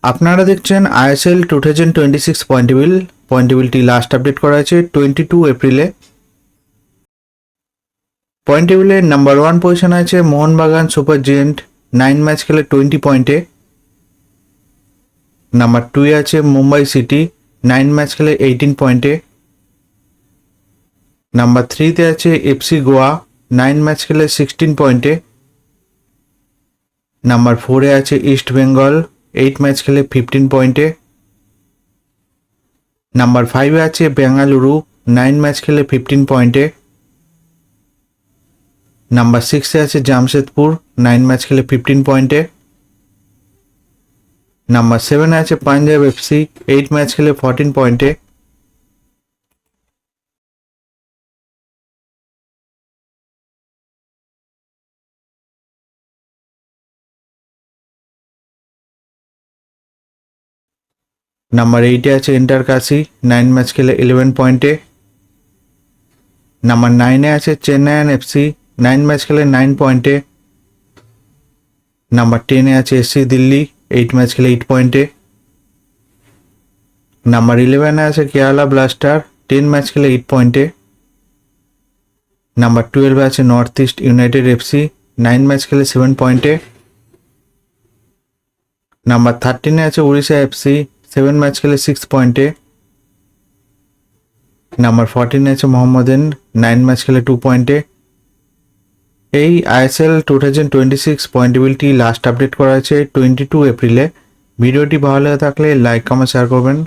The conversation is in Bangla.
আপনারা দেখছেন আইএসএল 2026 পয়েন্ট টেবিলটি লাস্ট আপডেট করা হয়েছে 22 এপ্রিলে। পয়েন্ট টেবিলে নাম্বার 1 পজিশন আছে মোহনবাগান সুপার জিয়েন্ট, 9 ম্যাচ খেলে 20 পয়েন্টে। নাম্বার 2 আছে মুম্বাই সিটি, 9 ম্যাচ খেলে 18 পয়েন্টে। নাম্বার 3 আছে এফসি গোয়া, 9 ম্যাচ খেলে 16 পয়েন্টে। নাম্বার 4 আছে ইস্ট বেঙ্গল, 8 ম্যাচ খেলে 15 পয়েন্টে। নাম্বার 5 আছে বেঙ্গালুরু, 9 ম্যাচ খেলে 15 পয়েন্টে। নাম্বার 6 আছে জামশেদপুর, 9 ম্যাচ খেলে 15 পয়েন্টে। নাম্বার 7 আছে পাঞ্জাব এফসি, 8 ম্যাচ খেলে 14 পয়েন্টে। নাম্বার 8 আছে ইন্টার কাশি, 9 ম্যাচ খেলে 11 পয়েন্টে। নাম্বার 9 আছে চেন্নাইয়ান এফসি, 9 ম্যাচ খেলে 9 পয়েন্টে। নাম্বার 10 আছে এসসি দিল্লি, 8 ম্যাচ খেলে 8 পয়েন্টে। নাম্বার 11 আছে কেরালা ব্লাস্টার, 10 ম্যাচ খেলে 8 পয়েন্টে। নাম্বার 12 আছে north east United FC, 9 match খেলে 7 পয়েন্টে। নাম্বার 13 আছে উড়িষ্যা এফসি, 7 ম্যাচ খেলে 6 পয়েন্টে। নাম্বার 14 আছে মোহাম্মদান, 9 ম্যাচ খেলে 2 পয়েন্টে। এই আইএসএল 2026 পয়েন্ট টেবিলটি লাস্ট আপডেট করা হয়েছে 22 এপ্রিলে। ভিডিওটি ভালো লাগে থাকলে লাইক কমেন্ট শেয়ার করবেন।